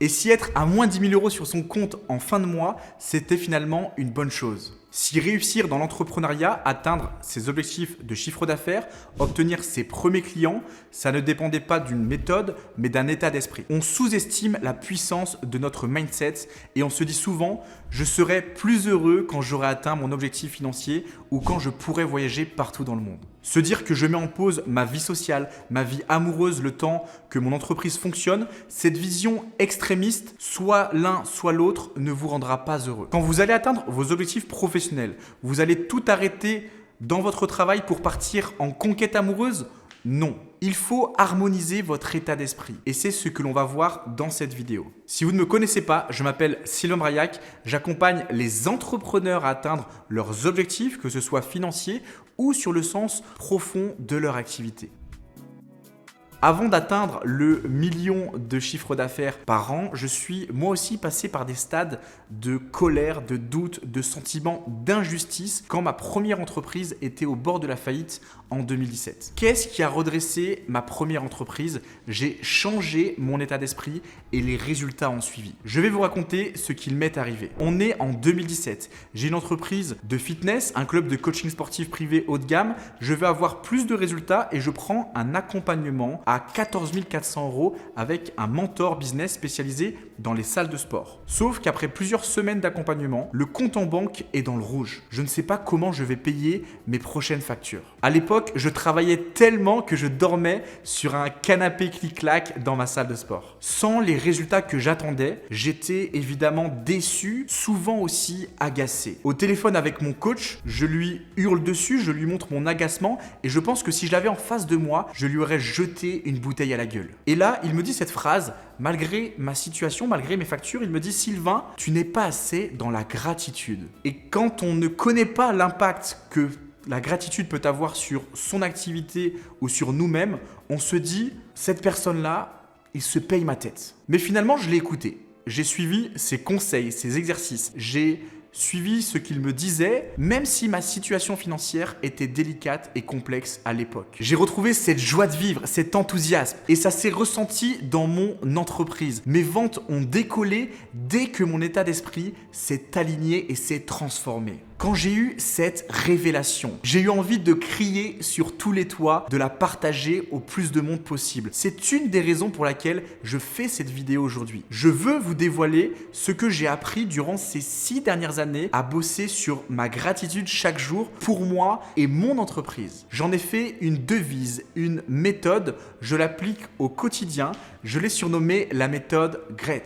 Et si être à moins 10 000 euros sur son compte en fin de mois, c'était finalement une bonne chose. Si réussir dans l'entrepreneuriat, atteindre ses objectifs de chiffre d'affaires, obtenir ses premiers clients, ça ne dépendait pas d'une méthode, mais d'un état d'esprit. On sous-estime la puissance de notre mindset et on se dit souvent « je serai plus heureux quand j'aurai atteint mon objectif financier ou quand je pourrai voyager partout dans le monde ». Se dire que je mets en pause ma vie sociale, ma vie amoureuse, le temps que mon entreprise fonctionne, cette vision extrémiste, soit l'un, soit l'autre, ne vous rendra pas heureux. Quand vous allez atteindre vos objectifs professionnels, vous allez tout arrêter dans votre travail pour partir en conquête amoureuse ? Non. Il faut harmoniser votre état d'esprit et c'est ce que l'on va voir dans cette vidéo. Si vous ne me connaissez pas, je m'appelle Sylvain Braillac, j'accompagne les entrepreneurs à atteindre leurs objectifs, que ce soit financiers ou sur le sens profond de leur activité. Avant d'atteindre le million de chiffre d'affaires par an, je suis moi aussi passé par des stades de colère, de doute, de sentiments d'injustice quand ma première entreprise était au bord de la faillite en 2017. Qu'est-ce qui a redressé ma première entreprise? J'ai changé mon état d'esprit et les résultats ont suivi. Je vais vous raconter ce qu'il m'est arrivé. On est en 2017. J'ai une entreprise de fitness, un club de coaching sportif privé haut de gamme. Je vais avoir plus de résultats et je prends un accompagnement à 14 400 € avec un mentor business spécialisé dans les salles de sport. Sauf qu'après plusieurs semaines d'accompagnement, le compte en banque est dans le rouge. Je ne sais pas comment je vais payer mes prochaines factures. À l'époque, je travaillais tellement que je dormais sur un canapé clic-clac dans ma salle de sport. Sans les résultats que j'attendais, j'étais évidemment déçu, souvent aussi agacé. Au téléphone avec mon coach, je lui hurle dessus, je lui montre mon agacement et je pense que si je l'avais en face de moi, je lui aurais jeté une bouteille à la gueule. Et là, il me dit cette phrase, malgré ma situation, malgré mes factures, il me dit « Sylvain, tu n'es pas assez dans la gratitude ». Et quand on ne connaît pas l'impact que la gratitude peut avoir sur son activité ou sur nous-mêmes, on se dit « cette personne-là, il se paye ma tête ». Mais finalement, je l'ai écouté. J'ai suivi ses conseils, ses exercices. J'ai suivi ce qu'il me disait, même si ma situation financière était délicate et complexe à l'époque. J'ai retrouvé cette joie de vivre, cet enthousiasme et ça s'est ressenti dans mon entreprise. Mes ventes ont décollé dès que mon état d'esprit s'est aligné et s'est transformé. Quand j'ai eu cette révélation, j'ai eu envie de crier sur tous les toits, de la partager au plus de monde possible. C'est une des raisons pour laquelle je fais cette vidéo aujourd'hui. Je veux vous dévoiler ce que j'ai appris durant ces 6 dernières années à bosser sur ma gratitude chaque jour pour moi et mon entreprise. J'en ai fait une devise, une méthode, je l'applique au quotidien. Je l'ai surnommée la méthode GRET.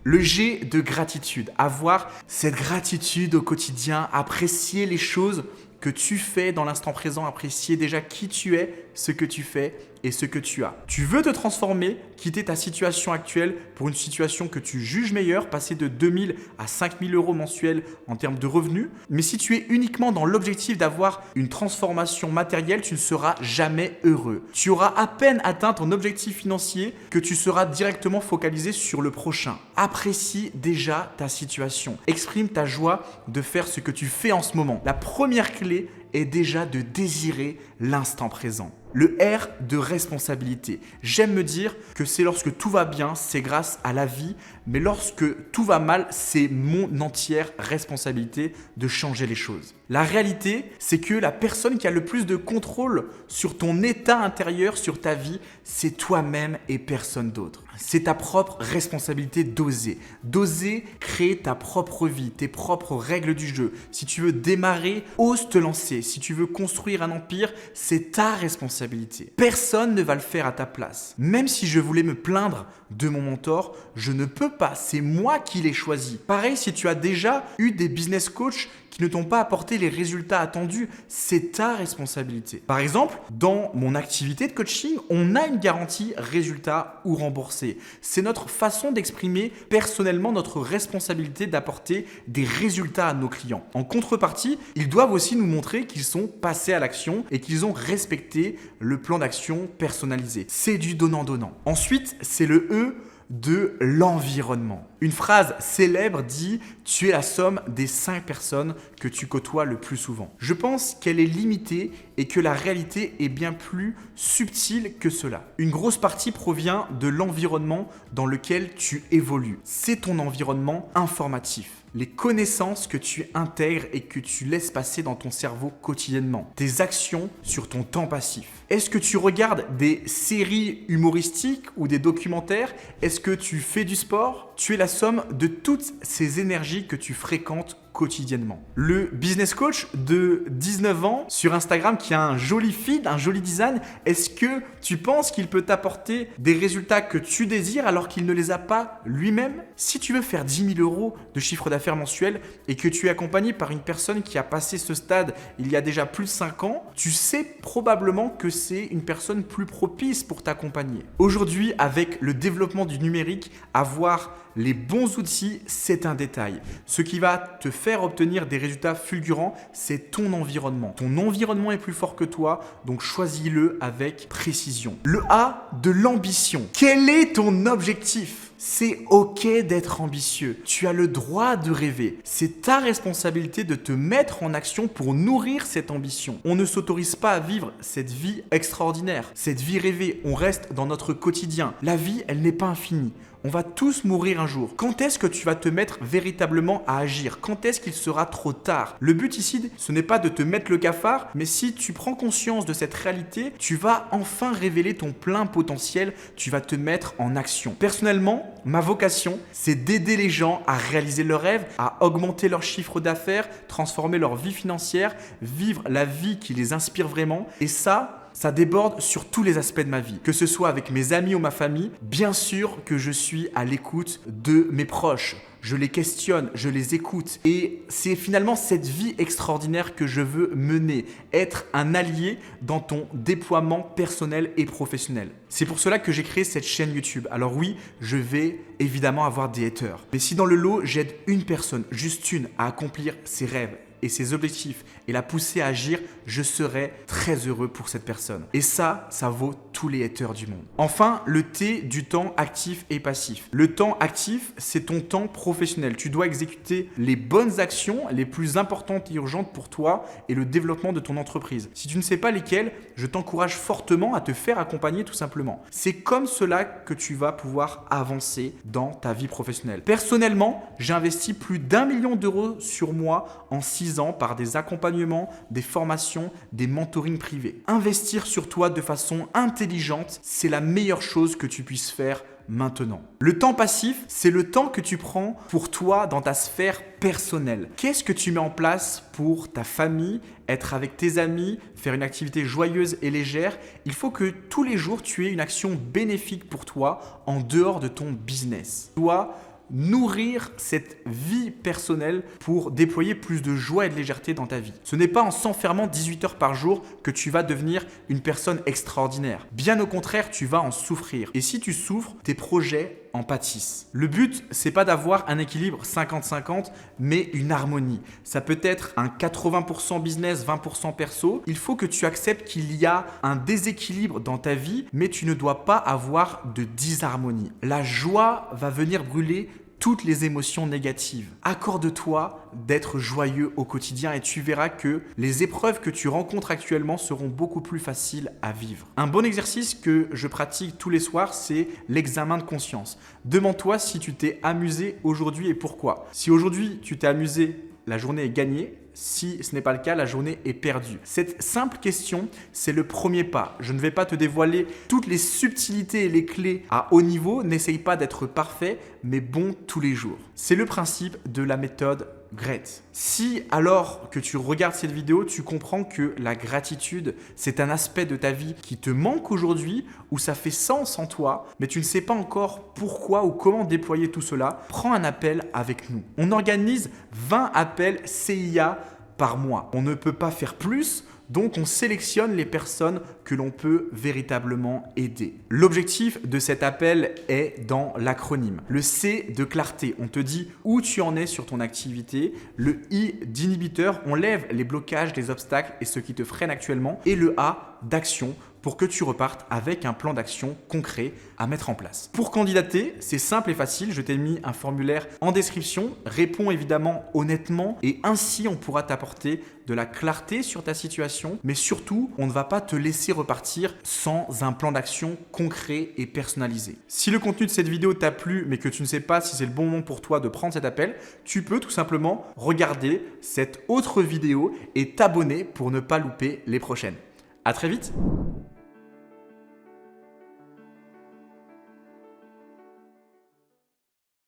Le G de gratitude, avoir cette gratitude au quotidien, apprécier les choses que tu fais dans l'instant présent, apprécier déjà qui tu es, ce que tu fais et ce que tu as. Tu veux te transformer, quitter ta situation actuelle pour une situation que tu juges meilleure, passer de 2 000 à 5 000 € mensuels en termes de revenus. Mais si tu es uniquement dans l'objectif d'avoir une transformation matérielle, tu ne seras jamais heureux. Tu auras à peine atteint ton objectif financier que tu seras directement focalisé sur le prochain. Apprécie déjà ta situation. Exprime ta joie de faire ce que tu fais en ce moment. La première clé est déjà de désirer l'instant présent. Le R de responsabilité. J'aime me dire que c'est lorsque tout va bien, c'est grâce à la vie, mais lorsque tout va mal, c'est mon entière responsabilité de changer les choses. La réalité, c'est que la personne qui a le plus de contrôle sur ton état intérieur, sur ta vie, c'est toi-même et personne d'autre. C'est ta propre responsabilité d'oser. D'oser créer ta propre vie, tes propres règles du jeu. Si tu veux démarrer, ose te lancer. Si tu veux construire un empire, c'est ta responsabilité. Personne ne va le faire à ta place. Même si je voulais me plaindre de mon mentor, je ne peux pas. C'est moi qui l'ai choisi. Pareil, si tu as déjà eu des business coachs qui ne t'ont pas apporté les résultats attendus, c'est ta responsabilité. Par exemple, dans mon activité de coaching, on a une garantie résultat ou remboursé. C'est notre façon d'exprimer personnellement notre responsabilité d'apporter des résultats à nos clients. En contrepartie, ils doivent aussi nous montrer qu'ils sont passés à l'action et qu'ils ont respecté le plan d'action personnalisé. C'est du donnant-donnant. Ensuite, c'est le E de l'environnement. Une phrase célèbre dit « Tu es la somme des 5 personnes que tu côtoies le plus souvent ». Je pense qu'elle est limitée et que la réalité est bien plus subtile que cela. Une grosse partie provient de l'environnement dans lequel tu évolues. C'est ton environnement informatif. Les connaissances que tu intègres et que tu laisses passer dans ton cerveau quotidiennement. Tes actions sur ton temps passif. Est-ce que tu regardes des séries humoristiques ou des documentaires? Est-ce que tu fais du sport? Tu es la somme de toutes ces énergies que tu fréquentes quotidiennement. Le business coach de 19 ans sur Instagram qui a un joli feed, un joli design, est-ce que tu penses qu'il peut t'apporter des résultats que tu désires alors qu'il ne les a pas lui-même? Si tu veux faire 10 000 euros de chiffre d'affaires mensuel et que tu es accompagné par une personne qui a passé ce stade il y a déjà plus de 5 ans, tu sais probablement que c'est une personne plus propice pour t'accompagner. Aujourd'hui, avec le développement du numérique, avoir les bons outils, c'est un détail. Ce qui va te faire obtenir des résultats fulgurants, c'est ton environnement. Ton environnement est plus fort que toi, donc choisis-le avec précision. Le A de l'ambition. Quel est ton objectif ? C'est ok d'être ambitieux. Tu as le droit de rêver. C'est ta responsabilité de te mettre en action pour nourrir cette ambition. On ne s'autorise pas à vivre cette vie extraordinaire, cette vie rêvée. On reste dans notre quotidien. La vie, elle n'est pas infinie. On va tous mourir un jour. Quand est-ce que tu vas te mettre véritablement à agir? Quand est-ce qu'il sera trop tard? Le but ici, ce n'est pas de te mettre le cafard, mais si tu prends conscience de cette réalité, tu vas enfin révéler ton plein potentiel, tu vas te mettre en action. Personnellement, ma vocation, c'est d'aider les gens à réaliser leurs rêves, à augmenter leur chiffre d'affaires, transformer leur vie financière, vivre la vie qui les inspire vraiment. Et ça déborde sur tous les aspects de ma vie. Que ce soit avec mes amis ou ma famille, bien sûr que je suis à l'écoute de mes proches. Je les questionne, je les écoute. Et c'est finalement cette vie extraordinaire que je veux mener. Être un allié dans ton déploiement personnel et professionnel. C'est pour cela que j'ai créé cette chaîne YouTube. Alors oui, je vais évidemment avoir des haters. Mais si dans le lot, j'aide une personne, juste une, à accomplir ses rêves et ses objectifs et la pousser à agir, je serai très heureux pour cette personne. Et ça vaut tous les haters du monde. Enfin, le T du temps actif et passif. Le temps actif, c'est ton temps professionnel. Tu dois exécuter les bonnes actions les plus importantes et urgentes pour toi et le développement de ton entreprise. Si tu ne sais pas lesquelles, je t'encourage fortement à te faire accompagner tout simplement. C'est comme cela que tu vas pouvoir avancer dans ta vie professionnelle. Personnellement, j'ai investi plus d'1 million d'euros sur moi en 6 ans par des accompagnements, des formations, des mentorings privés. Investir sur toi de façon intelligente, c'est la meilleure chose que tu puisses faire maintenant. Le temps passif, c'est le temps que tu prends pour toi dans ta sphère personnelle. Qu'est-ce que tu mets en place pour ta famille, être avec tes amis, faire une activité joyeuse et légère? Il faut que tous les jours, tu aies une action bénéfique pour toi en dehors de ton business. Tu dois nourrir cette vie personnelle pour déployer plus de joie et de légèreté dans ta vie. Ce n'est pas en s'enfermant 18 heures par jour que tu vas devenir une personne extraordinaire. Bien au contraire, tu vas en souffrir. Et si tu souffres, tes projets en pâtissent. Le but, c'est pas d'avoir un équilibre 50-50, mais une harmonie. Ça peut être un 80% business, 20% perso. Il faut que tu acceptes qu'il y a un déséquilibre dans ta vie, mais tu ne dois pas avoir de disharmonie. La joie va venir brûler toutes les émotions négatives. Accorde-toi d'être joyeux au quotidien et tu verras que les épreuves que tu rencontres actuellement seront beaucoup plus faciles à vivre. Un bon exercice que je pratique tous les soirs, c'est l'examen de conscience. Demande-toi si tu t'es amusé aujourd'hui et pourquoi. Si aujourd'hui tu t'es amusé, la journée est gagnée. Si ce n'est pas le cas, la journée est perdue. Cette simple question, c'est le premier pas. Je ne vais pas te dévoiler toutes les subtilités et les clés à haut niveau. N'essaye pas d'être parfait, mais bon tous les jours. C'est le principe de la méthode GREAT. Si alors que tu regardes cette vidéo, tu comprends que la gratitude, c'est un aspect de ta vie qui te manque aujourd'hui, où ça fait sens en toi, mais tu ne sais pas encore pourquoi ou comment déployer tout cela, prends un appel avec nous. On organise 20 appels CIA par mois. On ne peut pas faire plus, donc on sélectionne les personnes que l'on peut véritablement aider. L'objectif de cet appel est dans l'acronyme. Le C de clarté, on te dit où tu en es sur ton activité. Le I d'inhibiteur, on lève les blocages, les obstacles et ce qui te freine actuellement. Et le A d'action pour que tu repartes avec un plan d'action concret à mettre en place. Pour candidater, c'est simple et facile. Je t'ai mis un formulaire en description. Réponds évidemment honnêtement et ainsi on pourra t'apporter de la clarté sur ta situation, mais surtout, on ne va pas te laisser repartir sans un plan d'action concret et personnalisé. Si le contenu de cette vidéo t'a plu, mais que tu ne sais pas si c'est le bon moment pour toi de prendre cet appel, tu peux tout simplement regarder cette autre vidéo et t'abonner pour ne pas louper les prochaines. À très vite!